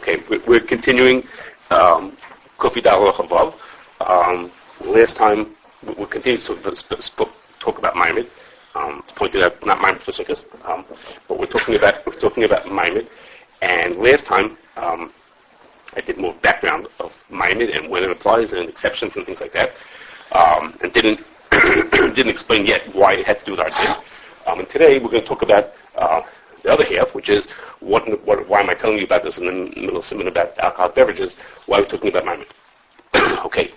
Okay, we're continuing Kofi Davar Hama'amid. Last time we continued to talk about Ma'amid. Pointed out not Ma'amid for Sukkot, but we're talking about Ma'amid. And last time I did more background of Ma'amid and when it applies and exceptions and things like that, and didn't explain yet why it had to do with our din. And today we're going to talk about the other half, which is why am I telling you about this in the middle of something about alcoholic beverages? Why are we talking about Ma'amid? Okay,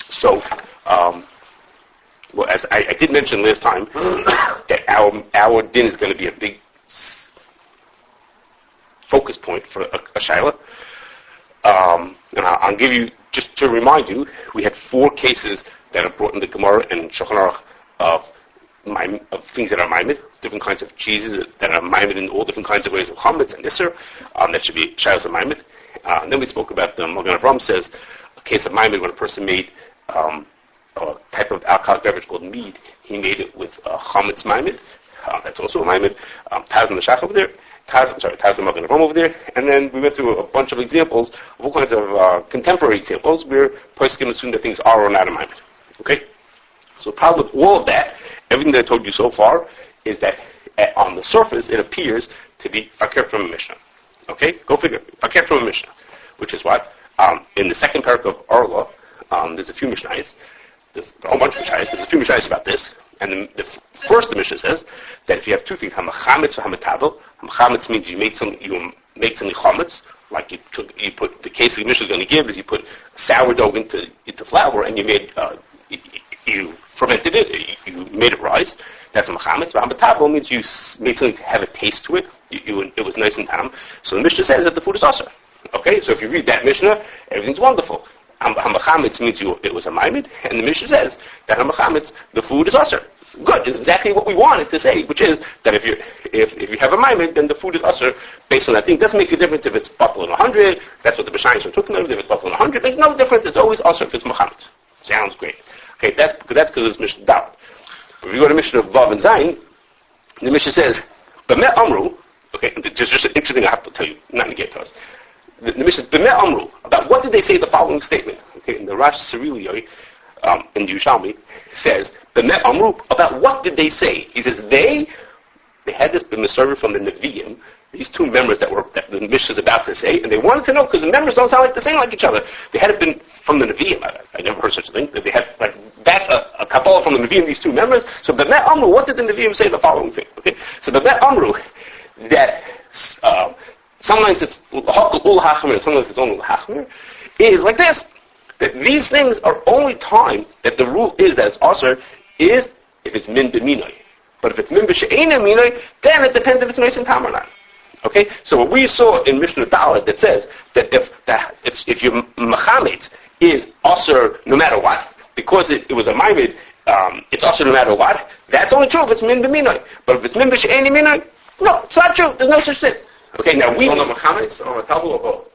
so well, as I did mention last time that our din is going to be a big focus point for a shaila. And I'll give you, just to remind you, we had 4 cases that are brought in the Gemara and Shulchan Aruch of things that are Ma'amid, different kinds of cheeses that are Ma'amid in all different kinds of ways of chametz and Isser. That should be shaylas of Ma'amid. And then we spoke about the Magen Avraham says a case of Ma'amid when a person made a type of alcoholic beverage called mead. He made it with chametz Ma'amid. That's also a Ma'amid. Taz and the Shach over there. Taz and Magen Avraham over there. And then we went through a bunch of examples, of all kinds of contemporary examples where person can assume that things are or not a Ma'amid. Okay? So the problem with all of that, everything that I told you so far, is that on the surface it appears to be fakir from a Mishnah. Okay? Go figure. Fakir from a Mishnah. Which is what? In the second paragraph of Aruch, there's a few Mishnahs. There's a whole bunch of Mishnahs. There's a few Mishnahs about this. And the first the Mishnah says that if you have 2 things, hamachametz or hamatabel. Hamachametz means you make something chametz, like you put the case the Mishnah is going to give is you put sourdough into flour and you made you fermented it, you made it rise. That's a machametz. Hamatabel means you made something to have a taste to it. It was nice and tam. So the Mishnah says that the food is asur. Okay, so if you read that Mishnah, everything's wonderful. Hamachametz means it was a Ma'amid, and the Mishnah says that hamachametz, the food is asur. Good, is exactly what we wanted to say, which is that if you have a Ma'amid, then the food is asur based on that thing. It doesn't make a difference if it's bottled in 100. That's what the B'shayis are talking about. If it's bottled in 100, it makes no difference. It's always asur if it's machametz. Sounds great. Okay, that's because it's Mishnah Davar. But if you go to Mishnah Vav and Zayin, the Mishnah says, "B'meh amru." Okay, just interesting. I have to tell you, not to get to us. The Mishnah B'meh amru, about what did they say the following statement? Okay, in the Rash Siriliyoi, in the Yerushalmi, says B'meh amru, about what did they say? He says they had this b'mesorah from the Nevi'im, these 2 members that the Mishnah is about to say, and they wanted to know because the members don't sound like the same like each other. They had it been from the Nevi'im. I never heard such a thing. They had a Kabbalah from the Nevi'im, these 2 members. So B'meh amru, what did the Nevi'im say the following thing? Okay, so B'meh amru, that sometimes it's ul hachmer, sometimes it's only hachmer, is like this, that these things are only time that the rule is that it's asur is if it's min b'minoi. But if it's min b'she'ena minoi, then it depends if it's nois and tam or not. Okay? So what we saw in Mishnah Dalet that says that if your machametz is asur no matter what, because it was a ma'amid, it's asur no matter what, that's only true if it's min b'minoi. But if it's min b'she'ena minoi, no, it's not true. There's no such thing. Okay, now we... On the machametz, on the tabel, or both?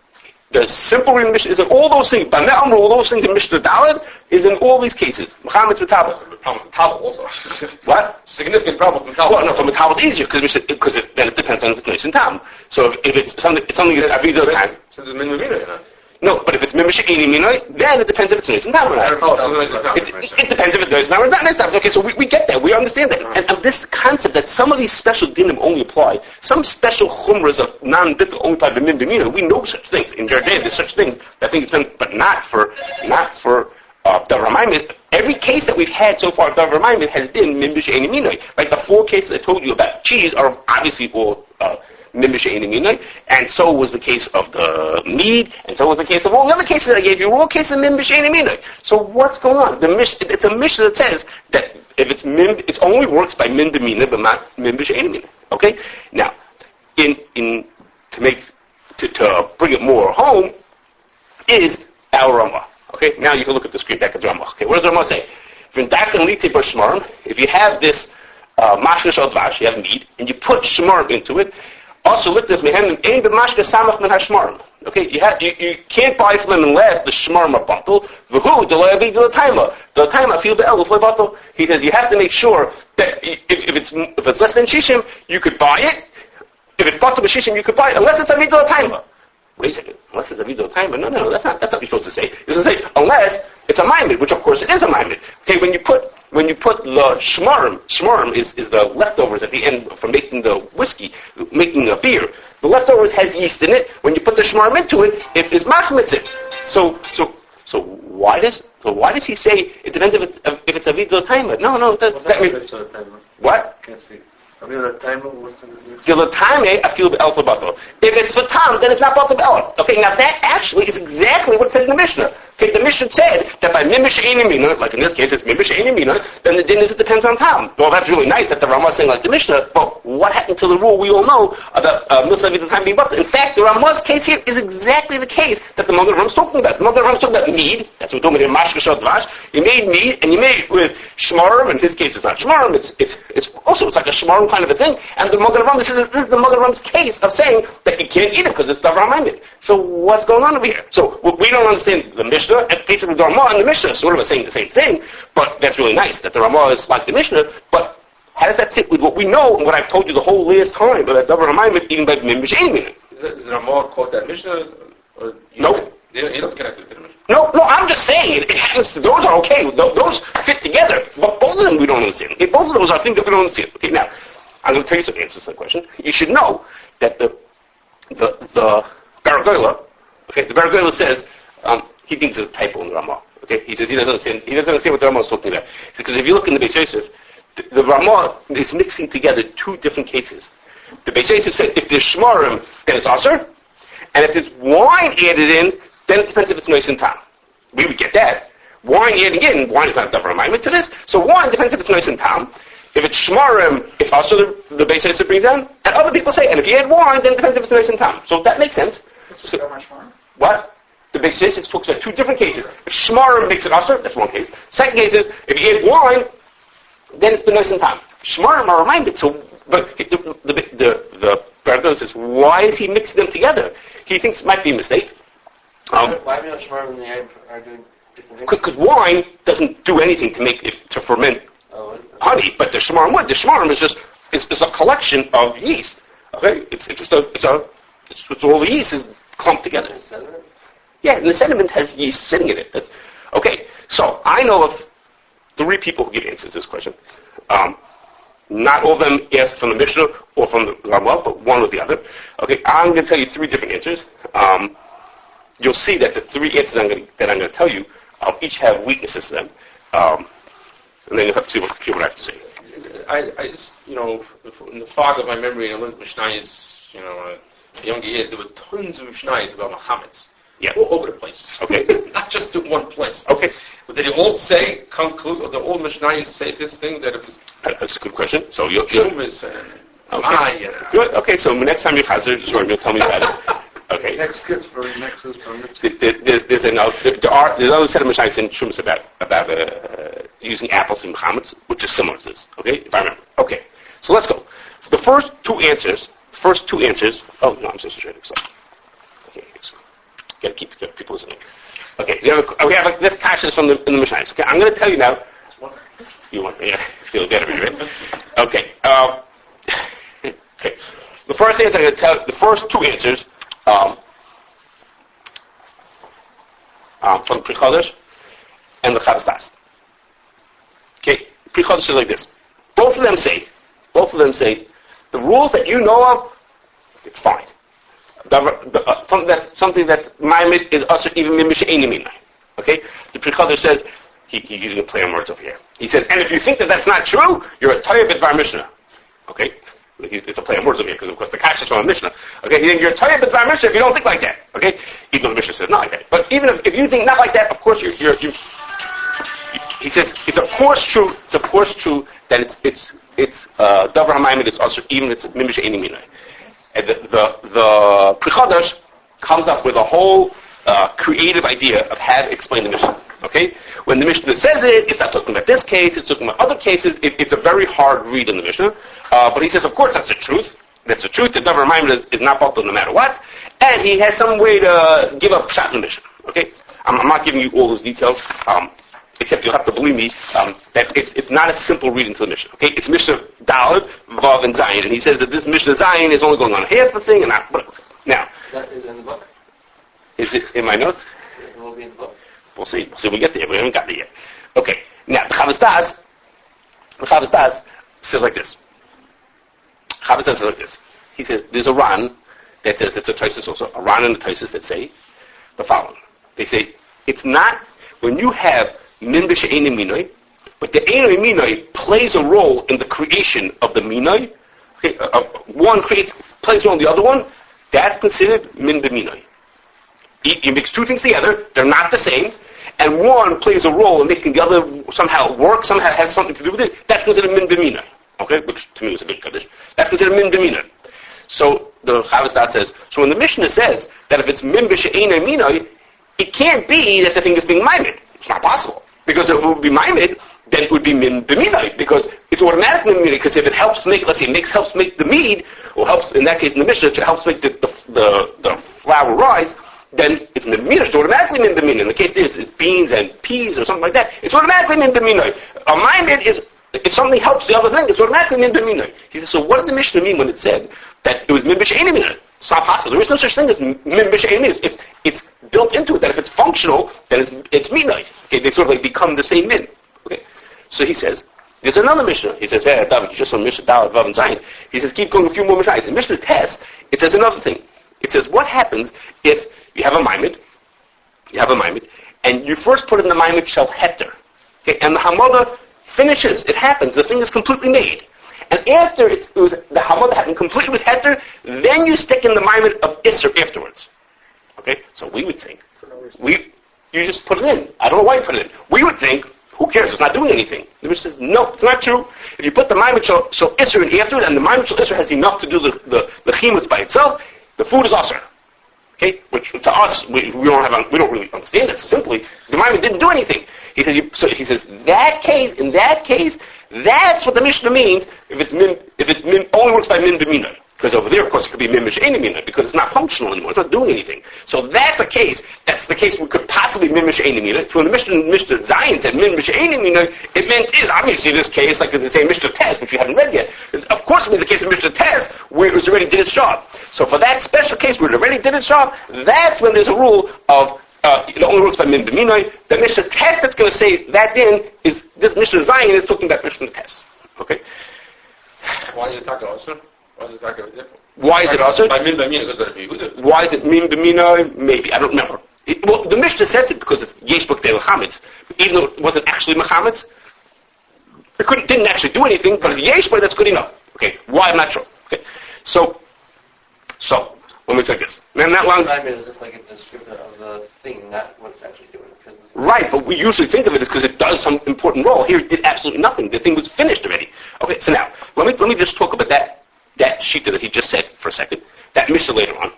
The simple reading Mishnah is in all those things. But now all those things in Mishnah Dalet is in all these cases. Machametz with tabel. The problem with tabel also. What? Significant problem from tabel. Well, no, from the tabel it's easier because then it depends on if it's nice and tam. So if it's something that I read the other time. Since it's min b'minoi, no, but if it's mimish minoi, then it depends if it's nice and tam or not. It depends if it's nice and tam or not. Okay, so we get that. We understand that. And this concept that some of these special dinim only apply, some special chumras of non-bittul only apply to min b'minoi, we know such things. In Jordan, there's such things that things been, but not for Davar Hama'amid. Every case that we've had so far, Davar Hama'amid has been min b'she'eni minoi. Like the 4 cases I told you about cheese are obviously all min b'she'eni minoi, and so was the case of the mead, and so was the case of all the other cases I gave you, all cases of min b'she'eni minoi. So what's going on? It's a Mishnah that says that if it's min, it only works by min b'minoi, but not min b'she'eni minoi. Okay? Now, to bring it more home, is our Ramah. Okay, now you can look at the screen back at the Ramah. Okay, what does the Ramah say? If you have this mashka shel dvash, you have mead, and you put shmarim into it, also look this mehem ein b'mashka samach min hashmarim. Okay, you can't buy from them unless the shmarim are bottled. V'hu deloyavi delataima. Delataima feel be'eluf lebatel. He says you have to make sure that if it's less than shishim, you could buy it. If it's bottled with shishim, you could buy it unless it's avi delataima. wait a second, unless it's a video time, but no, that's not what you're supposed to say. You're supposed to say, unless it's a ma'amid, which of course it is a ma'amid. Okay, when you put the shmarim is the leftovers at the end from making the whiskey, making a beer. The leftovers has yeast in it. When you put the shmarim into it, it is machmitz it. So why does he say it depends if it's a video time? No, that means what? Can't see. I mean, the timer was the time I feel the alpha batal. If it's the tam, then it's not batal elf. Okay, now that actually is exactly what it said in the Mishnah. Okay, the Mishnah said that by mimish einimina, like in this case it's mimish einimina, then the din is it depends on tam. Well, that's really nice that the Ramah is saying like the Mishnah, but what happened to the rule we all know about milsa the time being batal? In fact, the Ramah's case here is exactly the case that the Magen Ram is talking about. The Magen Ram is talking about mead. That's what we're talking about. Mashkashal dvash. You made mead, and you made it with shmarim. In his case, it's not shmarim. It's like a shmarim kind of a thing. And the Magen Ram, this is the Magen Ram's case of saying that you can't eat it because it's Davar Hama'amid. So what's going on over here? So we don't understand the Mishnah, and basically the Ramah and the Mishnah sort of are saying the same thing, but that's really nice that the Ramah is like the Mishnah, but how does that fit with what we know and what I've told you the whole last time about Davar Hama'amid eating by Mimish Einmin? Is the Ramah quote that Mishnah? No. He doesn't connect it to the Mishnah. No, I'm just saying it happens. Those are okay. Those fit together, but both of them we don't understand. Okay, both of those are things that we don't understand. Okay, now I'm going to tell you some answers to the question. You should know that the Beverages, okay, the Beverages says he thinks there's a typo in the Ramah. Okay, he says he doesn't understand what the Ramah is talking about. Because if you look in the Beverages, the Ramah is mixing together two different cases. The Beverages said if there's shmarim, then it's aser, and if there's wine added in, then it depends if it's nice and tam. We would get that. Wine adding in, wine is not Davar Hama'amid to this, so wine depends if it's nice and tam. If it's shmarim, it's also the base that brings down. And other people say, and if you add wine, then it depends if it's nice and tam. So that makes sense. So, what? The base talks about two different cases. If shmarim makes it usher, that's one case. Second case is, if you add wine, then it's the nice and tam. Shmarim are reminded, so, but the Beverages says, why is he mixing them together? He thinks it might be a mistake. Why are shmarim and the egg are doing different things? Because wine doesn't do anything to make it, to ferment honey, but the shmarim would. The shmarim is just is a collection of yeast. Okay, it's all the yeast is clumped together. Yeah, and the sediment has yeast sitting in it. That's, okay, so I know of 3 people who give answers to this question. Not all of them asked from the Mishnah or from the Ramah, but one or the other. Okay, I'm going to tell you 3 different answers. You'll see that the 3 answers that I'm going to tell you each have weaknesses to them. And then you'll have to see what I have to say. I just, in the fog of my memory, I learned Mishnayos, younger years, there were tons of Mishnayos about Muhammad's. Yeah. All over the place. Okay. Not just in one place. Okay. But did they all conclude, or did all Mishnayos say this thing that it was... That's a good question. So you'll... Shumas and... Good. Okay, so next time you're you'll tell me about it. Okay. Next is for next. There's another set of Mishnayos in Shumas about using apples in Muhammad's, which is similar to this. Okay, if I remember. Okay, so let's go. For the first two answers. Oh no, I'm so straight. So, okay, so got to keep people listening. Okay, we have this Kashrus from the Mishnayos. Okay, I'm going to tell you now. You want? Yeah, feel better, right? Okay. Okay. The first answer I'm going to tell. The first 2 answers. From Pri Chadash and the Chavos Da'as. Okay, Pri Chadash says like this. Both of them say the rules that you know of, it's fine. Something that's ma'amid is usher even mimish einimina. Okay, the Pri Chadash says he's using a play on words over here. He says, and if you think that that's not true, you're a Toya B'Dvar Mishnah. Okay. It's a play on words over here because, of course, the Kashrus from the Mishnah. Okay, you're Toya B'Dvar Mishnah if you don't think like that. Okay, even though the Mishnah says not like that. But even if you think not like that, of course you. He says it's of course true. It's of course true that it's Davar Hama'amid is also even it's mimish einimina. And the Pri Chadash comes up with a whole creative idea of how to explain the Mishnah. Okay, when the Mishnah says it's not talking about this case. It's talking about other cases. It's a very hard read in the Mishnah. But he says, of course, that's the truth. That's the truth. The Davar Hama'amid is not bottled no matter what. And he has some way to give up pshat in the Mishnah. Okay? I'm not giving you all those details, except you'll have to believe me that it's not a simple reading to the Mishnah. Okay? It's Mishnah Daled, Vav, and Zayin. And he says that this Mishnah Zayin is only going on half the thing and not... Now... That is in the book? Is it in my notes? It will be in the book. We'll see. We get there. We haven't got there yet. Okay. Now, the Chavos Da'as says like this. Chavos Da'as says like this. He says, there's a Ran that says, it's a Tosfos also, a Ran and a Tosfos that say the following. They say, it's not, when you have min b'she'enim minoi, but the einoi minoi plays a role in the creation of the minoi, okay, one plays a role in the other one, that's considered min b'minoi. You mix two things together, they're not the same, and one plays a role in making the other somehow work, somehow has something to do with it, that's considered min b'minoi. Okay, which to me was a big kaddish. That's considered min b'minoi. So the Chavos Da'as says, so when the Mishnah says that if it's min b'she'enei minoi, it can't be that the thing is being maimed. It's not possible. Because if it would be maimed, then it would be min b'minoi, because it's automatically min b'minoi, because if it helps make, let's say, helps make the mead, or helps, in that case in the Mishnah, it helps make the flour rise, then it's min b'minoi. It's automatically min b'minoi. In the case it's beans and peas or something like that, it's automatically min b'minoi. A maimed is, if something helps the other thing, it's automatically min b'minoi. He says, so what did the Mishnah mean when it said that it was min b'she'enei minoi? It's not possible. There is no such thing as min b'she'enei minoi. It's built into it that if it's functional, then it's minoi. Okay, they sort of like become the same min. Okay, so he says, there's another Mishnah. He says, hey, David, you just saw Mishnah Davar Vav and Zayin. He says, keep going a few more Mishnahs. In Mishnah Tess, it says another thing. It says, what happens if you have a maimed, and you first put in the maimed shel heter, okay, and the hamada finishes, it happens, the thing is completely made. And after it was the hamada happened completely with heter, then you stick in the maimed of isser afterwards. Okay, so we would think, you just put it in. I don't know why you put it in. We would think, who cares? It's not doing anything. The Mishnah says, no, it's not true. If you put the maimed shel isser in afterwards, and the maimed shel isser has enough to do the chimutz by itself, the food is asur. Okay, which to us we don't really understand it. So simply, the maimed didn't do anything. He says in that case, that's what the Mishnah means. If it's min only works by min b'minoi. Because over there, of course, it could be min b'she'enei minoi, because it's not functional anymore. It's not doing anything. So that's the case we could possibly min b'she'enei minoi. So when the Mishnah Zayin said min b'she'enei minoi, it meant is obviously this case, like the same Mishnah Tess, which we haven't read yet. Of course it means the case of Mishnah Tess, where it already did its job. So for that special case where it already did its job, that's when there's a rule of it only works by min b'minoi. The Mishnah Tess that's going to say that din is this Mishnah Zayin is talking about Mishnah Tess. Okay. Why is it talking also? Why is it talking different? Why is it also? By min b'minoi, because of the Yehuda. Why is it min b'minoi? Maybe I don't remember. The Mishnah says it because it's yesh b'kdei l'chametz, even though it wasn't actually mechametz. It didn't actually do anything, but if yesh, but that's good enough. Okay. Why? I'm not sure. Okay. So let me say this. Man, not long. Maimed is just like a descriptor of the thing, not what it's actually doing. Right, but we usually think of it as because it does some important role. Here it did absolutely nothing. The thing was finished already. Okay, so now, let me just talk about that shita that he just said for a second. That Mishnah later on.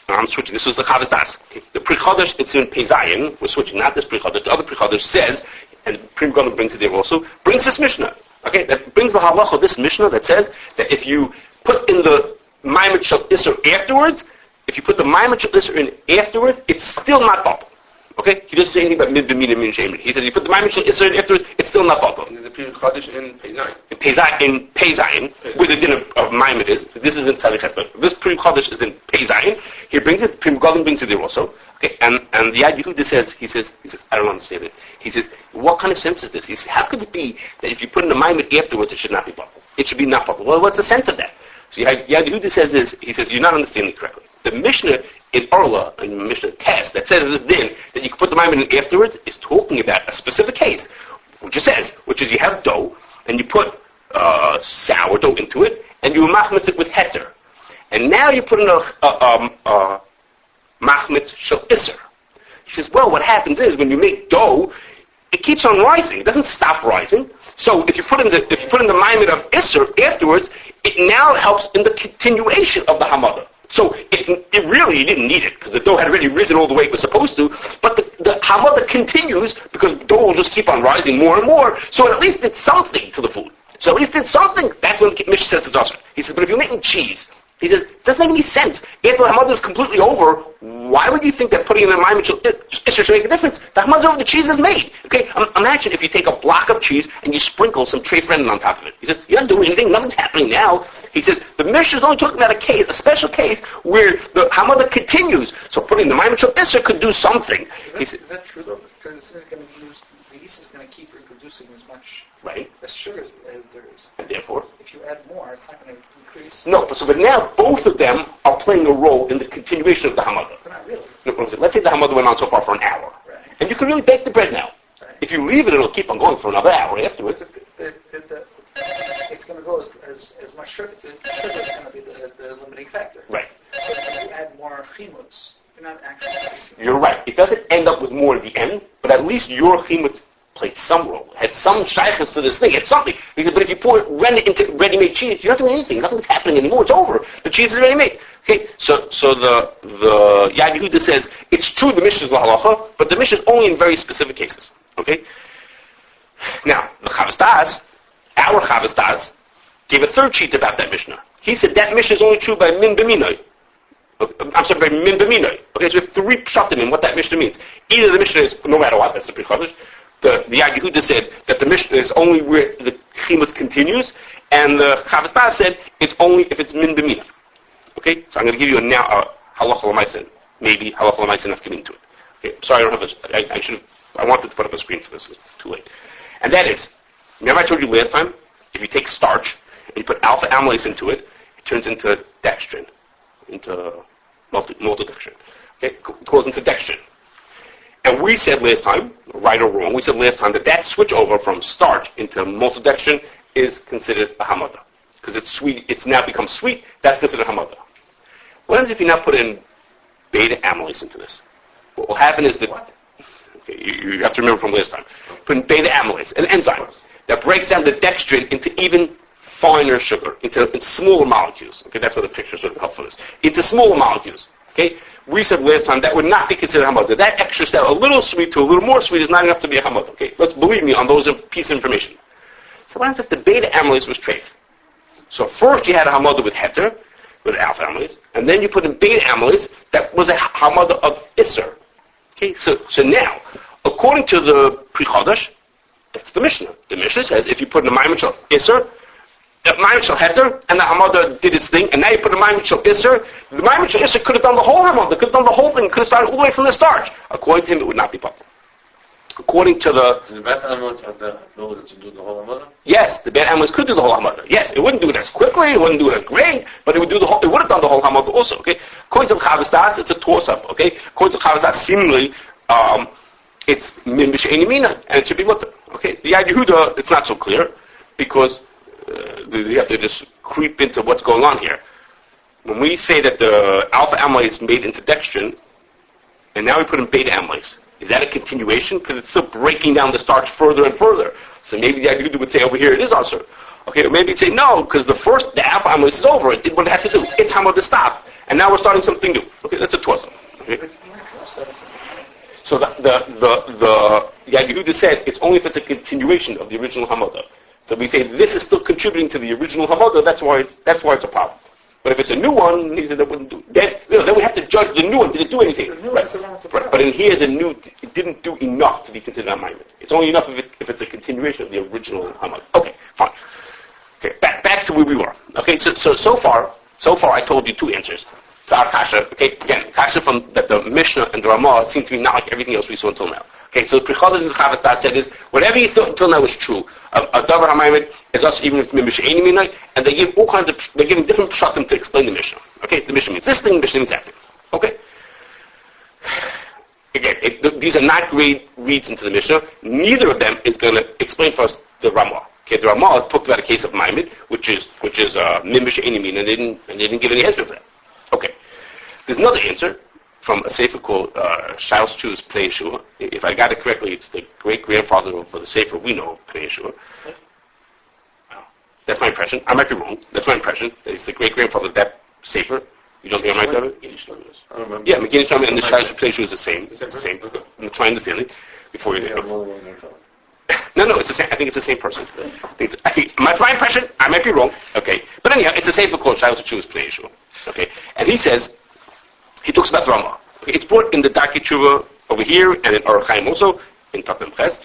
I'm switching. This was the Chavos Da'as. Okay. The Pri Chadash, it's in Pezayin. We're switching, not this Pri Chadash. The other Pri Chadash says, and Pri Chadash brings it there also, brings this Mishnah. Okay, that brings the halacha, this Mishnah that says that if you put in the maimed shel isser afterwards, if you put the maimed shel isser in afterwards, it's still not bottled. Okay? He doesn't say anything about min b'minoi min she'enei. He says you put the maimed shel isser in afterwards, it's still not bottled. Is the Pri Chadash in Pezayin? In Pezayin, where the din of maimed is. This is in Tzadichet, but this Pri Chadash is in Pezayin. He brings it, Pri Chadash brings it there also. Okay, and the Yad Yehuda says, he says, I don't understand it. He says, what kind of sense is this? He says, how could it be that if you put in the maimed afterwards, it should not be bottled? It should be not bottled. Well, what's the sense of that? So Yad Yehuda says this, he says, you're not understanding it correctly. The Mishnah in Orla, and Mishnah Tess, that says this din, that you can put the maimed in afterwards, is talking about a specific case, which is you have dough, and you put sourdough into it, and you machmitz it with heter. And now you put in a machmitz shel isser. He says, well, what happens is, when you make dough, it keeps on rising. It doesn't stop rising. So if you put in the maimed of isser afterwards, it now helps in the continuation of the hamada. So it really, you didn't need it, because the dough had already risen all the way it was supposed to, but the hamada continues, because the dough will just keep on rising more and more, so it at least did something to the food. So at least did something. That's when Mishnah says it's awesome. He says, but if you're making cheese, He says, it doesn't make any sense. If the Hamada is completely over, why would you think that putting in a Maimon should make a difference? The Hamada over the cheese is made. Okay, imagine if you take a block of cheese and you sprinkle some treif renin on top of it. He says, you're not doing anything, nothing's happening now. He says, the Mishnah is only talking about a special case, where the Hamada continues. So putting the Maimon Isser could do something. Is that true though? Because it's going to use, the yeast is going to keep reproducing as much as sugar as there is. And therefore? If you add more, it's not going to increase. No, but now both of them are playing a role in the continuation of the Hamada. But not really. No, let's say the Hamada went on so far for an hour. Right. And you can really bake the bread now. Right. If you leave it, it'll keep on going for another hour afterwards. It's going to go as much sugar. The sugar is going to be the limiting factor. Right. If you add more chimuts, you're not actually increasing. You're right. It doesn't end up with more at the end, but at least your chimut played some role, had some shaykhs to this thing, had something. He said, but if you pour it into ready-made cheese, you're not doing anything. Nothing's happening anymore. It's over. The cheese is ready-made. Okay, so the Yad Yehuda says, it's true the Mishnah is lahalacha, but the Mishnah is only in very specific cases. Okay? Now, the Chavos Da'as, our Chavos Da'as, gave a third sheet about that Mishnah. He said that Mishnah is only true by min b'minoi. I'm sorry, by min b'minoi. Okay, so we have three pshatim in what that Mishnah means. Either the Mishnah is, no matter what, that's the Pri Chadash. The Yad Yehuda said that the Mishnah is only where the chimut continues, and the Chavos Da'as said it's only if it's min b'minoi. Okay, so I'm going to give you a halacha l'maisa, maybe halacha l'maisa enough getting into it. Okay, sorry, I don't have I wanted to put up a screen for this, it was too late. And that is, remember I told you last time, if you take starch and you put alpha amylase into it, it turns into dextrin, into maltodextrin. Okay, it goes into dextrin. And we said last time, right or wrong, we said last time that switch over from starch into maltodextrin is considered a hamada. Because it's sweet, it's now become sweet, that's considered hamada. What happens if you now put in beta amylase into this? What will happen is that, okay, you have to remember from last time, put in beta amylase, an enzyme that breaks down the dextrin into even finer sugar, into smaller molecules. Okay, that's what the picture sort of helps for this. Into smaller molecules. Okay, we said last time that would not be considered hamada. That extra step, a little sweet to a little more sweet, is not enough to be a hamada. Okay, let's believe me on those piece of information. So what happens if the beta amylase was treif? So first you had a hamada with heter, with alpha amylase, and then you put in beta amylase that was a hamada of isser. Okay, so now, according to the Pri Chadash, that's the Mishnah. The Mishnah says if you put in a maimin shel isser, the maimin shel heter, and the hamada did its thing, and now you put a maimin shel isser, the maimin shel isser could have done the whole hamada, could have done the whole thing, could have started all the way from the starch. According to him, it would not be possible. According to the bad amylase have the ability to do the whole hamada? Yes, the bad amylase could do the whole hamada. Yes, it wouldn't do it as quickly, it wouldn't do it as great, but it would have done the whole hamada also. Okay, according to the Chavos Da'as, it's a toss-up. Okay, according to the Chavos Da'as, seemingly it's min b'she'eni mina, and it should be mutter. Okay, the Yad Yehuda, it's not so clear because you have to just creep into what's going on here. When we say that the alpha amylase is made into dextrin, and now we put in beta amylase. Is that a continuation? Because it's still breaking down the starch further and further. So maybe the Yad Yehuda would say over here it is also. Okay, or maybe it'd say no, because the alpha amylase is over. It did what it had to do. It's hamada to stop, and now we're starting something new. Okay, that's a toss-up. Okay. So the Yad Yehuda said it's only if it's a continuation of the original hamada. So we say this is still contributing to the original hamada. That's why it's a problem. But if it's a new one, he said that wouldn't do. Then we have to judge the new one. Did it do anything? Right. But in here, the new it didn't do enough to be considered a maimin. It's only enough if it's a continuation of the original hamad. Okay, fine. Okay, back to where we were. Okay, so far I told you two answers to our kasha. Okay, again, kasha from that the Mishnah and the Ramah seem to be not like everything else we saw until now. Okay, so the Pri Chadash and the Chavos Da'as said is whatever you thought until now was true. A Davar Hama'amid is also even if it's b'she'eni mina, and they give all kinds of they're giving different pshatim to explain the Mishnah. Okay, the Mishnah means this thing, the Mishnah means that thing. Okay. Again, these are not great reads into the Mishnah. Neither of them is going to explain for us the Ramah. Okay, the Ramah talked about a case of Ma'amid, which is min b'she'eni mina, and they didn't give any answer for that. Okay, there's another answer from a sefer called Shulchan's Pnei Yehoshuah. If I got it correctly, it's the great-grandfather of the sefer we know of Pnei Yehoshuah. That's my impression. I might be wrong. That's my impression. That it's the great-grandfather of that sefer. You don't think I might have it? I don't remember. Yeah, McGinnis Shlomo and the Shulchan's Pnei Yehoshuah is the same. It's the same. That's my understanding. Before you No, it's the same. I think it's the same person. I think that's my impression. I might be wrong. Okay, but anyhow, it's a sefer called Shulchan's Pnei Yehoshuah. Okay, and he talks about the Ramah. Okay, it's brought in the Darkei Tshuva over here and in Aruch also in Tapim Ches,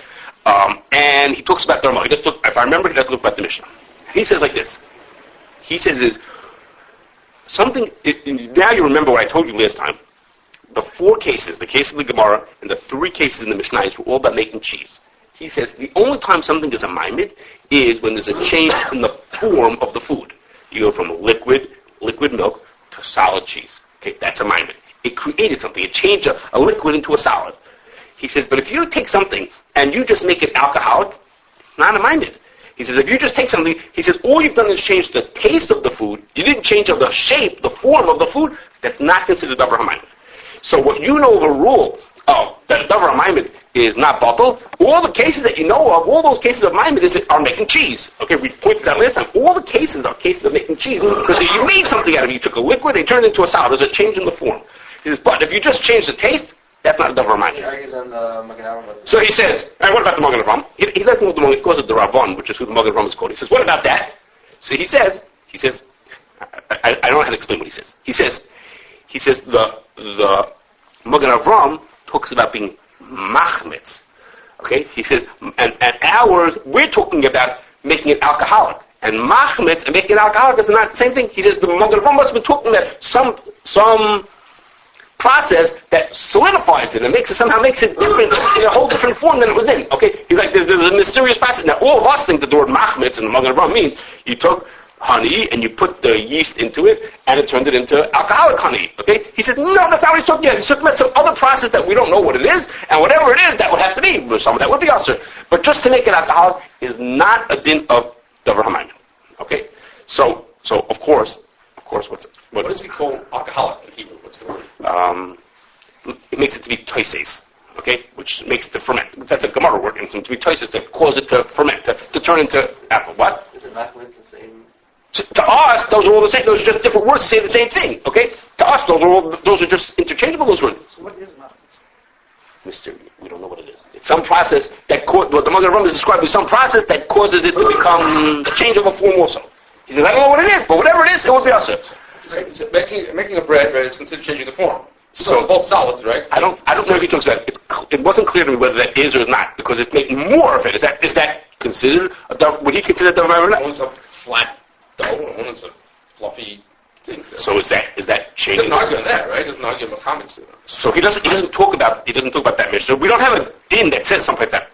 and he talks about the Ramah. If I remember, he doesn't look about the Mishnah. He says like this. He says is something. Now you remember what I told you last time. The 4 cases, the case of the Gemara and the 3 cases in the Mishnah, were all about making cheese. He says the only time something is a ma'amid is when there's a change in the form of the food. You go from liquid milk to solid cheese. Okay, that's a ma'amid. It created something. It changed a liquid into a solid. He says, but if you take something and you just make it alcoholic, not a ma'amid. He says, if you just take something, he says, all you've done is change the taste of the food. You didn't change the shape, the form of the food. That's not considered Davar Hama'amid. So what you know of a rule that Davar Hama'amid is not bottled, all the cases that you know of, all those cases of Ma'amid are making cheese. Okay, we pointed that last time. All the cases are cases of making cheese because you made something out of it. You took a liquid and turned it into a solid. There's a change in the form. He says, but if you just change the taste, that's not a Davar Hama'amid. So he says, and what about the Magen Avraham? He doesn't know the Magen, he calls it the Ravon, which is who the Magen Avraham is called. He says, what about that? So he says, I don't know how to explain what he says. He says the Magen Avraham talks about being machmitz. Okay? He says, and ours, we're talking about making it alcoholic. And machmitz and making it alcoholic is not the same thing. He says the Magen Avraham must have been talking about some process that solidifies it and somehow makes it different in a whole different form than it was in. Okay? He's like, there's a mysterious process. Now, all of us think that the word machmitz in the Magen Avraham means you took honey and you put the yeast into it and it turned it into alcoholic honey. Okay? He says, no, that's not what he's talking about. He's talking about some other process that we don't know what it is, and whatever it is, that would have to be. Some of that would be usher. But just to make it alcoholic is not a din of Davar Hama'amid. Okay? So of course, what does he call alcoholic in Hebrew? What's the word? It makes it to be toises, okay, which makes it to ferment. That's a Gemara word, and to be toises to cause it to ferment, to turn into apple. What? Is it not the same? To us, those are all the same. Those are just different words to say the same thing. Okay. To us, those are just interchangeable. Those words. So what is machmitz? Mystery. We don't know what it is. It's some process that what the Magen Avraham is describing is some process that causes it to become a change of a form. Also, he says, I don't know what it is, but whatever it is, it must be also. Right. So making a bread, right, is considered changing the form. So both solids, right? I don't know if he talks about it. It wasn't clear to me whether that is or not, because it's making more of it. Is that considered? Would he consider that or not? One's a flat dough, and one is a fluffy thing. So is that changing? He doesn't argue on that, right? He doesn't argue on the comments. So he doesn't talk about that Mishnah. We don't have a din that says someplace that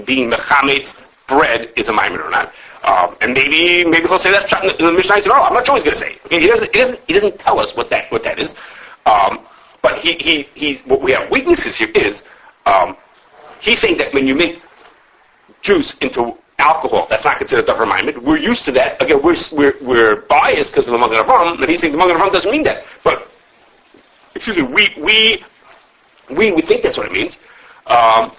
being mechametz bread is a ma'amid or not. And maybe he'll say that's in the Mishnah. He said, I'm not sure he's going to say. Okay, he doesn't tell us what that is. But he's what we have weaknesses here is he's saying that when you make juice into alcohol, that's not considered Davar Hama'amid. We're used to that. Again, we're biased because of the Magen Avraham, and he's saying the Magen Avraham doesn't mean that. But excuse me, we think that's what it means. And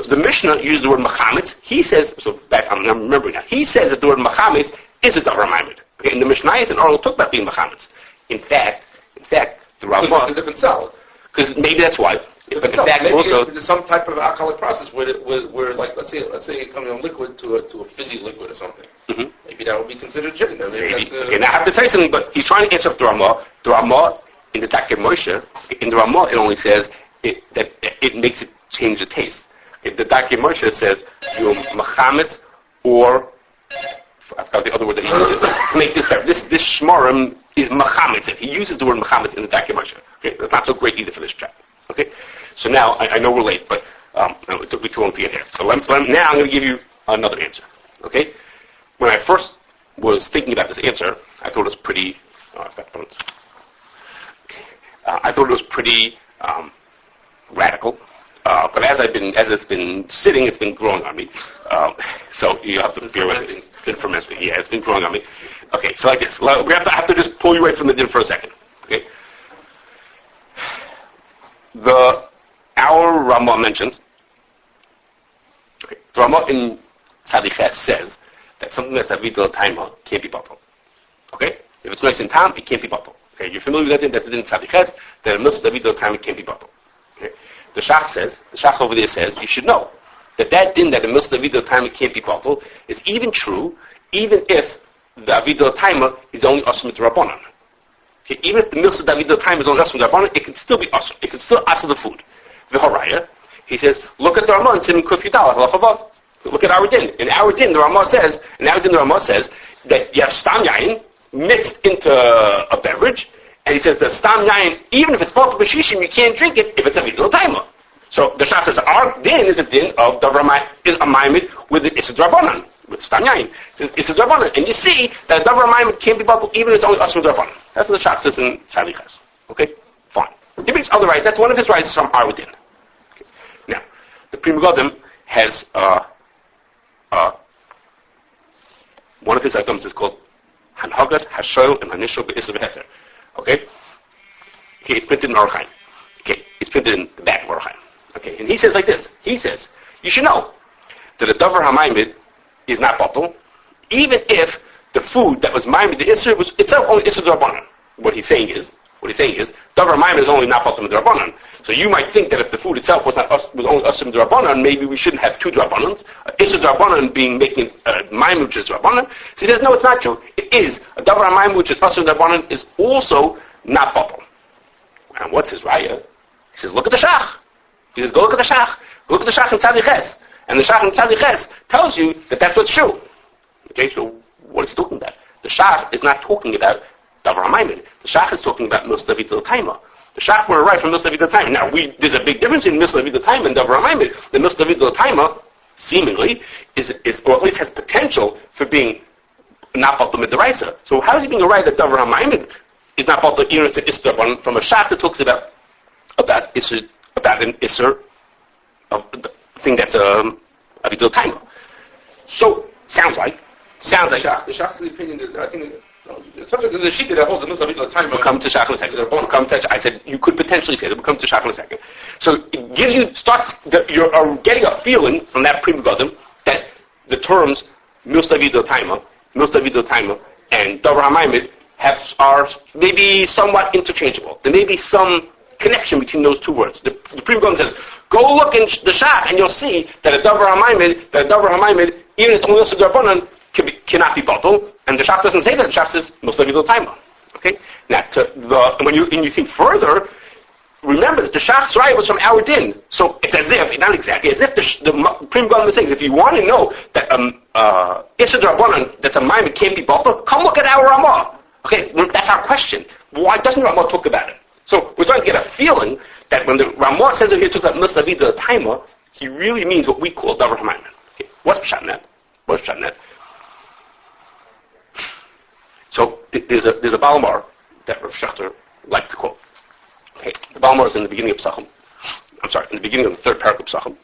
the Mishnah uses the word mechametz. He says, I'm remembering now. He says that the word mechametz is a Davar Hama'amid. Okay, and the Mishnah and Aruch talk about being mechametz. In fact, the Ramah. Because it's a different solid. Because maybe that's why. But in fact, maybe also there's some type of alcoholic process where like let's say it comes from liquid to a fizzy liquid or something. Mm-hmm. Maybe that would be considered gin. Maybe. Okay, now I have to tell you something, but he's trying to answer the Ramah. The Ramah in the Darkei Moshe, in the Ramah, it only says that it makes it change the taste. The Darkei Moshe says you're mechametz or I forgot the other word that he uses to make this better. This shmarim is mechametz. He uses the word mechametz in the Darkei Moshe. Okay, that's not so great either for this chapter. Okay, so now I know we're late, but it took me too long to get here. So now I'm going to give you another answer. Okay, when I first was thinking about this answer, I thought it was pretty. I thought it was pretty radical. But as it's been sitting, it's been growing on me. So you have to bear with it. It's been fermenting. Yeah, it's been growing on me. Okay, so like this. We have to just pull you right from the din for a second. Okay. Our Ramah mentions. Okay, the Ramah in Tzadiches says that something that's avidul taima can't be bottled. Okay, if it's nice in time, it can't be bottled. Okay, you're familiar with that din? That's in Tzadiches. That a milk avidul taima can't be bottled. Okay. The Shach over there says, you should know that din that a milk avidul taima can't be bottled is even true, even if the Avidah Taima is only Asr Midrabanan. Okay, even if the Milsa Avidah Taima is only Asr Midrabanan, it can still be Asr. It can still Asr the food. V'haraya, he says, look at the Ramah in Siman Kuf Yudal, Halachavav. Look at our din. In our din, the Ramah says that you have Stam Yain mixed into a beverage, and he says the Stam Yain, even if it's bought b'shishim, you can't drink it if it's Avidah Taima. So the Shach says our din is a din of Davar Hama'amid with the Issa Drabanan, with Stam Yain. It's a Drabanan. And you see that Davar Hama'amid can't be bottled even if it's only Asr Drabanan. That's what the Shach says in Salichas. Okay? Fine. He makes other rights. That's one of his rights from our din. Okay. Now, the Pri Megadim has one of his items is called Hanhagas, Hashoil, and Hanishol Be'issa Beheter. Okay? Okay, it's printed in Aruch. Okay, it's printed in the back of Aruch. Okay, and he says like this. He says, you should know that a Davar Hama'amid is not bottled, even if the food that was Ma'amid the Isser was itself only Isser D'Rabbanan. What he's saying is, Davar Hama'amid is only not bottled D'Rabbanan. So you might think that if the food itself was only Isser D'Rabbanan, maybe we shouldn't have two D'Rabbanans. Isser D'Rabbanan being making Ma'amid which is D'Rabbanan. So he says, no, it's not true. It is. A Davar Hama'amid which is Isser D'Rabbanan is also not bottled. And what's his raya? He says, look at the Shach. He says, go look at the Shach. Go look at the Shach in Tzadik Ches. And the Shach in Tzadik Ches tells you that that's what's true. Okay, so what is he talking about? The Shach is not talking about Davar Hama'amid. The Shach is talking about Milsa Avidah Taima. The Shach were right from Milsa Avidah Taima. Now, there's a big difference in Milsa Avidah Taima and Davar Hama'amid. The Milsa Avidah Taima, seemingly, is, or at least has potential for being not bottled with the Raisa. So how is he being right that Davar Hama'amid is not bottled even if it's Isser from a Shach that talks about an Isser of the thing that's Avidah Taima. So, sounds like the Shach's opinion is, I think, it's something there's a sheet that holds the Milsa Avidah Taima. We'll come to Shach in a second. I said you could potentially say that. We'll come to Shach in a second. So it gives you you're getting a feeling from that Pri Megadim that the terms Milsa Avidah Taima, and Davar Hama'amid are maybe somewhat interchangeable. There may be some connection between those two words. The Pri Megadim says, go look in the Shach and you'll see that a Davar Hama'amid, even if it's only Milsa D'Rabbanan, cannot be bottled. And the Shach doesn't say that. The Shach says Milsa Avidah Taima. Okay. Now, when you think further, remember that the Shach's raya was from our din. So it's as if, not exactly, as if the Pri Megadim is saying, if you want to know that Isser D'Rabbanan, that's a Ma'amid, can't be bottled, come look at our Ramah. Okay, that's our question. Why doesn't Ramah talk about it? So we're trying to get a feeling that when the Ramah says that he talks about Milsa Avidah Taima, he really means what we call Davar Hama'amid. Okay. What's Pshat in that? So there's a Balmar that Rav Shechter liked to quote. Okay, the Balmar is in the beginning of Psachim. I'm sorry, in the beginning of the third parak of Psachim.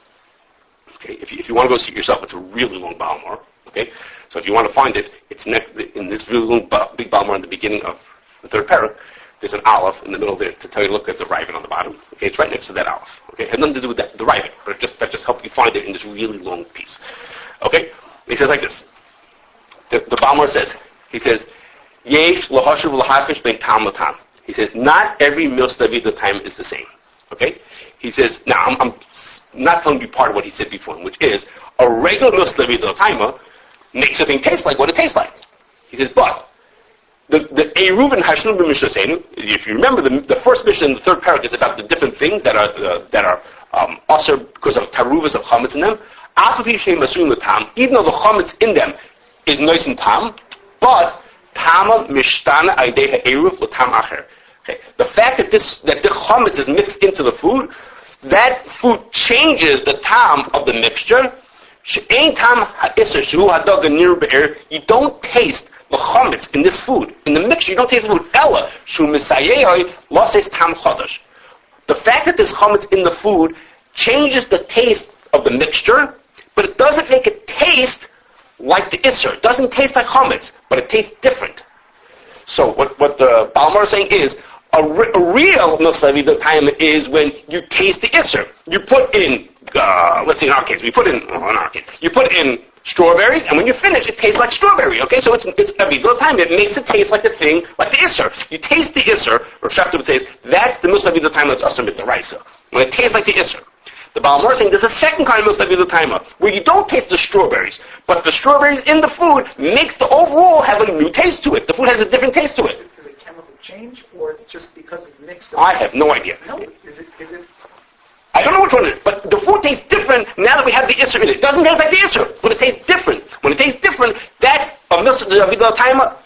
Okay, if you want to go see it yourself, it's a really long Balmar. Okay, so if you want to find it, it's next in this really long big Balmar in the beginning of the third parak. There's an aleph in the middle there to tell you to look at the Raven on the bottom. Okay, it's right next to that aleph. Okay, it has nothing to do with that, the Raven, but that just helps you find it in this really long piece. Okay, he says like this. The Balmar says, Yesh lahashuv lahafish ben tam latam. He says, not every Milsa Avidah Taima is the same. Okay? He says, now I'm not telling you part of what he said before, which is, a regular Milsa Avidah Taima makes a thing taste like what it tastes like. He says, but, the Eruv and Hashnun b'Mishnah, if you remember, the first Mishnah in the third paragraph is about the different things that are also because of taruvas of chametz in them. Even though the chametz in them is nice and tam, but Tama mishtana aideha eruv l'tam acher. Okay, the fact that the chametz is mixed into the food, that food changes the tam of the mixture. She'ein tam ha'isser shehu hadog nir be'er. You don't taste the chametz in this food, in the mixture. You don't taste the food. Ella shu misayei loses tam chadash. The fact that there's chametz in the food changes the taste of the mixture, but it doesn't make it taste like the Isser. It doesn't taste like chametz, but it tastes different. So what the Balmar is saying is, a real Milsa Avidah Taima is when you taste the Isser. You put in, let's say in our case, you put in strawberries, and when you finish, it tastes like strawberry, okay? So it's Avidah Taima. It makes it taste like the thing, like the Isser. You taste the Isser, or Shachta would say, that's the Milsa Avidah Taima that's Asr mit the Raisa. When it tastes like the Isser. The Baal Mor is saying there's a second kind of milsa vidul taima, where you don't taste the strawberries, but the strawberries in the food makes the overall have a new taste to it. The food has a different taste to it. Is it chemical change, or it's just because of the mix? I have no idea. No, is it? I don't know which one it is, but the food tastes different now that we have the Isser in it. It doesn't taste like the Isser, but it tastes different. When it tastes different, that's a milsa vidul taima.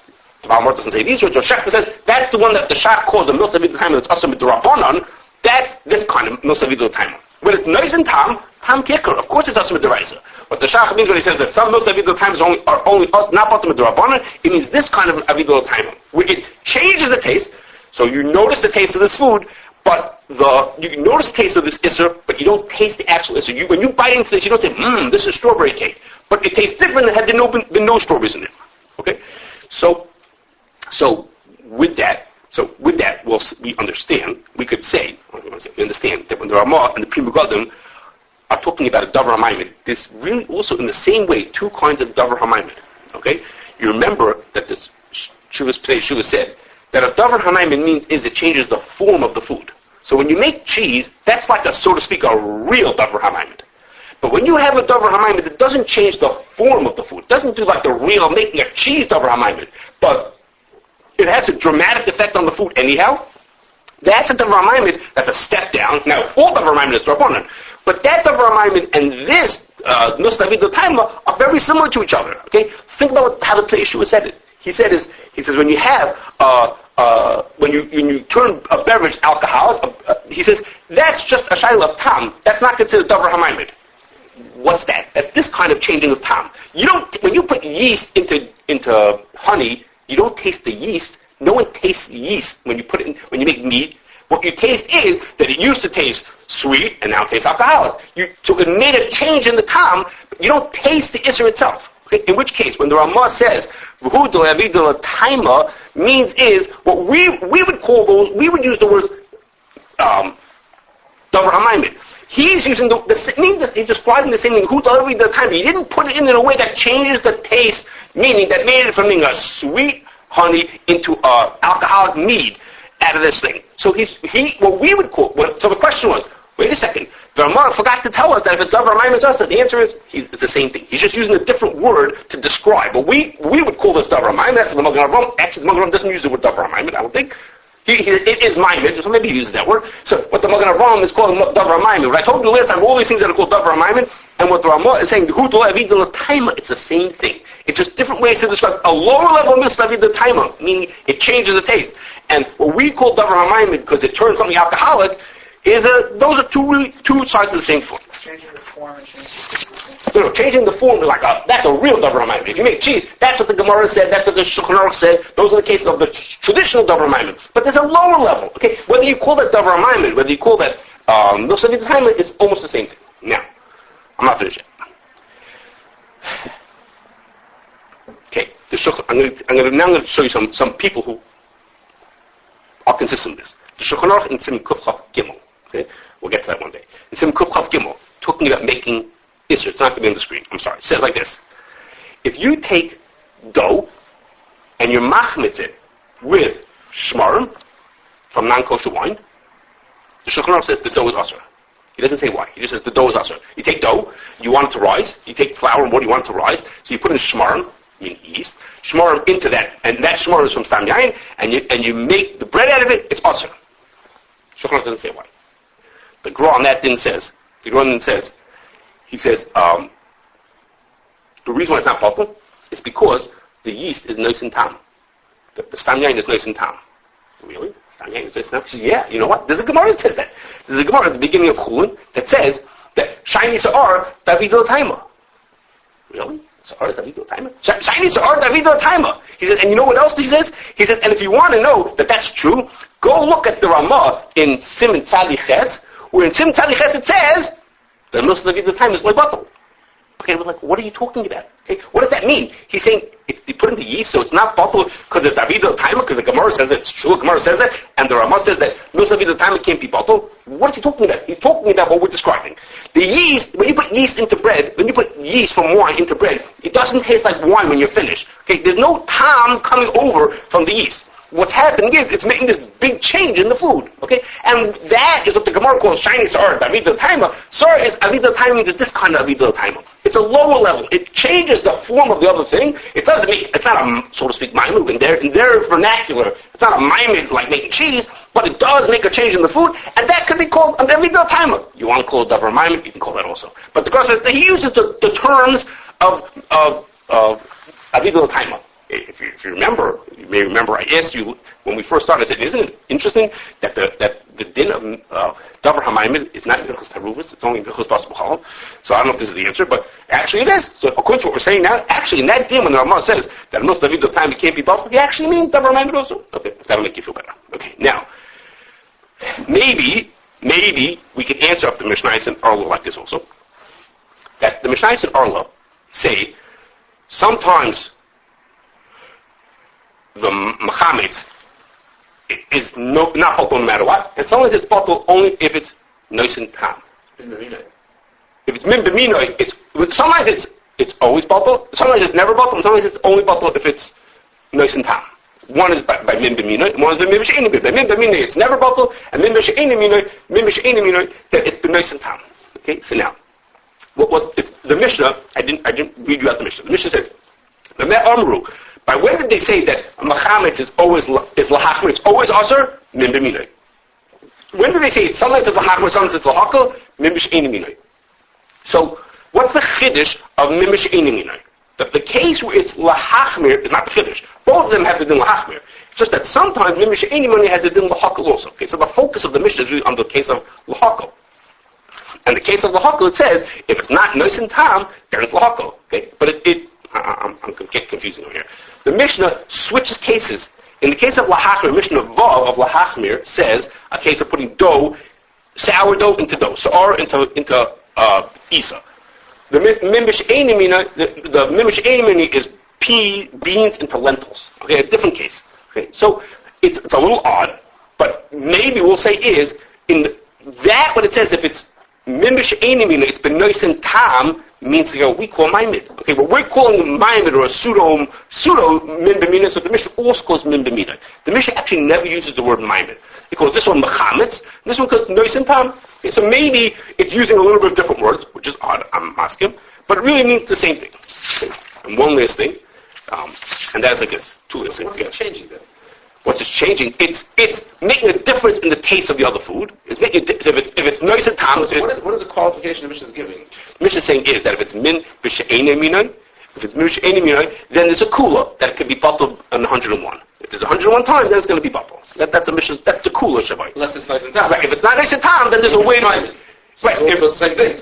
The Baal Mor doesn't say these words. The Shach says that's the one that the Shach calls the milsa vidul taima that's also midrabanan. That's this kind of milsa vidul taima. When it's nice and tam kicker. Of course it's also midraisa. But the Shach means when he says that some milsa vidul taimas are only not bottom midrabanan, it means this kind of avidul taima, where it changes the taste. So you notice the taste of this food, but you can notice the taste of this isser, but you don't taste the actual isser. When you bite into this, you don't say, this is strawberry cake. But it tastes different than had there been no strawberries in it. Okay? So with that, we understand, we could say, we understand that when the Ramah and the Pri Megadim are talking about a Davar Hama'amid, there's really also in the same way two kinds of Davar Hama'amid. Okay? You remember that this Pnei Yehoshuah said that a Davar Hama'amid means it changes the form of the food. So when you make cheese, that's like so to speak, a real Davar Hama'amid. But when you have a Davar Hama'amid, it doesn't change the form of the food. It doesn't do like the real making a cheese Davar Hama'amid. But it has a dramatic effect on the food anyhow. That's a Davar Hama'amid. That's a step down. Now, all Davar Hama'amid is Rabbanan. But that Davar Hama'amid and this milsa vidul taima are very similar to each other. Okay? Think about how the Pnei Yehoshuah said it. He says when you have when you turn a beverage alcoholic, he says that's just a shayla of tam. That's not considered Davar Hama'amid. What's that? That's this kind of changing of tam. You don't when you put yeast into honey, you don't taste the yeast. No one tastes yeast when you put it in, when you make meat. What you taste is that it used to taste sweet and now it tastes alcoholic. So it made a change in the tam, but you don't taste the isser itself. Okay? In which case, when the Ramah says "v'hu do avidul taima," means is what we would call those. We would use the words Davar Hama'amid. He's using he's describing the same thing. "V'hu do avidul taima." He didn't put it in a way that changes the taste, meaning that made it from being a sweet honey into alcoholic mead out of this thing. So what we would call. So the question was, wait a second. The Ramah forgot to tell us that if it's Davar Hama'amid also, the answer is it's the same thing. He's just using a different word to describe. But we would call this Davar Hama'amid. That's the Magen Avraham. Actually, the Magen Avraham doesn't use the word Davar Hama'amid, I don't think. It is Ma'amid, so maybe he uses that word. So what the Magen Avraham is calling Davar Hama'amid. What I told you last time, all these things that are called Davar Hama'amid, and what the Ramah is saying, it's the same thing. It's just different ways to describe a lower level milsa vidul taima, meaning it changes the taste. And what we call Davar Hama'amid, because it turns something alcoholic, is those are two sides of the same coin. Changing the form and changing the form is like that's a real Davar Hama'amid. If you make cheese, that's what the Gemara said, that's what the Shulchan said. Those are the cases of the traditional Davar Hama'amid. But there's a lower level. Okay, whether you call that Davar Hama'amid, whether you call that milsa vidul taima, it's almost the same thing. Now, I'm not finished yet. Okay, I'm going to show you some people who are consistent with this. The Shulchan Aruch in Sim Kuf Chav Gimel. Okay, we'll get to that one day. In Sim Kuf Chav Gimel, talking about making isser. It's not going to be on the screen. I'm sorry. It says like this: if you take dough and you machmitz it with shmarim from non-kosher wine, the Shulchan Aruch says the dough is asur. He doesn't say why. He just says the dough is asur. You take dough, you want it to rise. You take flour and water, you want it to rise. So you put in shmarim, meaning yeast, shmarim into that, and that shmarim is from stam yain, and you make the bread out of it. It's asur. Shulchan Aruch doesn't say why. The Gra on that then says, he says, the reason why it's not bottle is because the yeast is nice and tam. The stam yain is nice and tam. Really? Stam yain is nice and tam? Says, yeah, you know what? There's a Gemara that says that. There's a Gemara at the beginning of Chulun that says that shiny sa'ar davidul taima. Really? Sa'ar davidul taima? Shiny sa'ar davidul taima. He says, and you know what else he says? He says, and if you want to know that that's true, go look at the Ramah in Siman Tzadi Ches, where in Siman Tzadi Ches it says that most of the time is like bottle. Okay, we're like, what are you talking about? Okay, what does that mean? He's saying you put in the yeast, so it's not bottle because it's avidul taima, because the Gemara says it, it's true, the Gemara says it, and the Ramah says that most of the time it can't be bottle. What is he talking about? He's talking about what we're describing. The yeast, when you put yeast into bread, when you put yeast from wine into bread, it doesn't taste like wine when you're finished. Okay, there's no tam coming over from the yeast. what's happening is it's making this big change in the food, okay? And that is what the Gemara calls shiny sar, Avidah Taima. Sar is Avidah Taima means it's this kind of Avidah Taima. It's a lower level. It changes the form of the other thing. It doesn't make, it's not a, so to speak, maimu. In their vernacular, it's not a maimu like making cheese, but it does make a change in the food, and that could be called an Avidah Taima. You want to call it Davar Hama'amid, you can call that also. But the Gemara says that he uses the terms of Avidah Taima. If you remember, you may remember I asked you when we first started, I said, isn't it interesting that the din of Davar Hama'amid is not in Hilchos Taruvos, it's only in Hilchos Bas B'Chol. So I don't know if this is the answer, but actually it is. So according to what we're saying now, actually in that din when the Ramah says that most of the time it can't be possible, he actually means Davar Hama'amid also. Okay, if that'll make you feel better. Okay, now, maybe we can answer up the Mishnahs and Arla like this also. That the Mishnahs and Arla say sometimes the Machametz is not bottle no matter what, and sometimes it's bottle only if it's nice and tam. If it's min b'minoi, sometimes it's always bottle, sometimes it's never bottle, and sometimes it's only bottle if it's nice and tam. One is by min b'minoi, and one is by min b'she'eni b'minoi. By min b'minoi it's never bottle, and min b'she'eni b'minoi that it's been nice and tam. Okay, so now, what if the Mishnah? I didn't read you out the Mishnah. The Mishnah says, by when did they say that Machametz is lahachmer, it's always aser? Min b'minoi. When did they say it? Sometimes it's lahachmer, sometimes it's lahakal, min b'she'eni minoi. So, what's the chiddush of min b'she'eni minoi? The case where it's lahachmer is not the chiddush. Both of them have the din lahachmer. It's just that sometimes min b'she'eni minoi has the din lahakal also. Okay, so the focus of the Mishnah is really on the case of lahakal. And the case of lahakal, it says, if it's not nice and tam, then it's lahakal. Okay, but I'm getting confusing over here. The Mishnah switches cases. In the case of lahachmir, Mishnah Vav of lahachmir says a case of putting sourdough into dough, sour into isa. The mimish einimini is beans into lentils. Okay, a different case. Okay, so it's a little odd, but maybe we'll say is in that what it says if it's mimish einimini, it's been nice and tam. Means we call Ma'amid. Okay, but we're calling Ma'amid or a pseudo min b'minoi, so the Mishnah also calls min b'minoi. The Mishnah actually never uses the word Ma'amid. It calls this one Machametz, and this one calls Nois and Tam. Okay, so maybe it's using a little bit of different words, which is odd, I'm asking, but it really means the same thing. Okay. And one last thing, and that is like this, two last things. What's it changing then? What's it changing? It's making a difference in the taste of the other food. It's making if it's nice and tam. What is the qualification the Mishnah is giving? The Mishnah is saying is that if it's min b'she'enei minoi, if it's min b'she'enei minoi, then there's a kula that can be bottled on 101. If there's 101 times, then it's going to be bottled. That's a Mishnah. That's the kula shavai. Unless it's nice and tam. Right. If it's not nice and tam, then there's a way to. Right. If it's the same thing.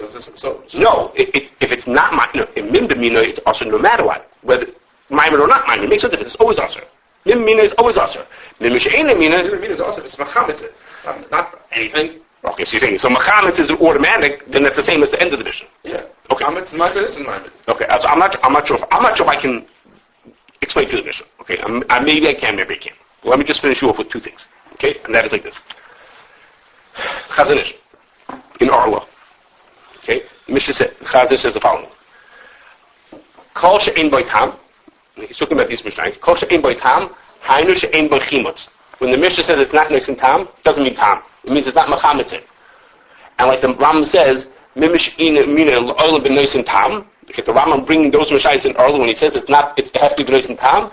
No. If it's not in min b'minoi, it's also no matter what, whether ma'amid or not ma'amid. It makes no difference. It's always also. Min mina is always aser. Min mishe'ena mina is also it's machametz, not anything. Okay, so you're saying so machametz is automatic, then that's the same as the end of the Mishnah. Yeah. Okay. Machametz is ma'amid, isn't ma'amid. Okay, so I'm not sure if I can explain to the Mishnah. Okay, maybe I can, maybe I can't. Well, let me just finish you off with two things. Okay, and that is like this. Chazanish in Arla. Okay, the Mishnah said Chazanish says the following: Kol she'en bo tam. He's talking about these Mishnahs. Kol she'en bo tam, hainu she'en bo chimutz. When the Mishnah says it's not nice and tam, it doesn't mean tam. It means it's not machametzin. And like the Rambam says, mimish ina mina l'olam ben nice and tam. Okay, the Rambam bringing those Mishnahs in early when he says it has to be nice and tam.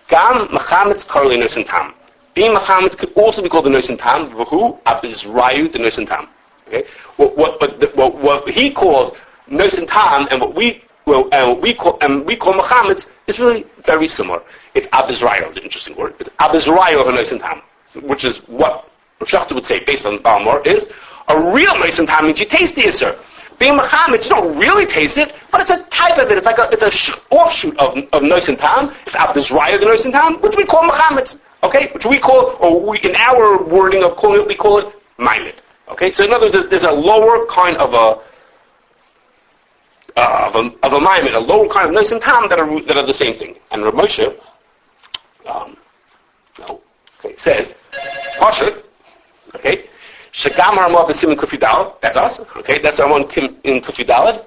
Gam machametz karli nice and tam. Being machametz could also be called the nice and tam. V'hu abizrayu the nice and tam. Okay, what he calls nice and tam and what we call machametz is really very similar. It's abizrayo, the interesting word. It's abizrayo of a nice and tam, which is what Shachta would say based on Balmor is a real nice and tam means you taste the Yisr. Being machametz, you don't really taste it, but it's a type of it. It's a offshoot of nice and tam. It's abizrayo the nice and tam, which we call machametz. Okay, which we call, in our wording of calling it, we call it ma'amid. Okay, so in other words, there's a lower kind of a ma'amid, a lower kind of nice and tam that are the same thing. And Rav Moshe, says, Pasha, okay, Shagam Harma B'Simin Kufidal, that's us, okay, that's our one in Kufidalad,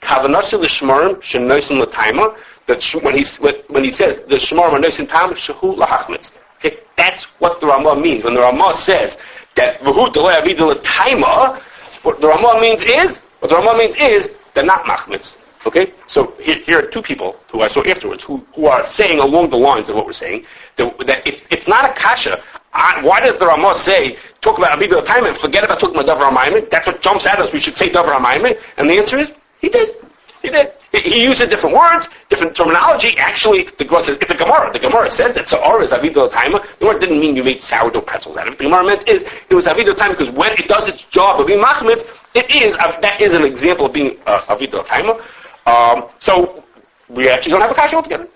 Kavanasha L'Shmarim Shenoisim L'Taima, that when he says the Shmarim are Noisim Tam, Shehu L'Hachmetz. Okay, That's what the Ramah means. When the Ramah says that V'hu Delay Avidah L'Taima, what the Ramah means is they're not machmitz. Okay? So here are two people who I saw afterwards who are saying along the lines of what we're saying, that it's not a kasha. Why does the Ramah say, talk about Avidah L'Taima and forget about talking about Davar Hama'amid? That's what jumps at us. We should say Davar Hama'amid. And the answer is, he did. He uses different words, different terminology. Actually, the Gemara says, it's a Gemara. The Gemara says that Sa'ar is Avidah L'Taima. The Gemara didn't mean you made sourdough pretzels out of it. The Gemara meant it was Avidah L'Taima because when it does its job of being machmitz, that is an example of being Avidah L'Taima. So we actually don't have a kasha altogether.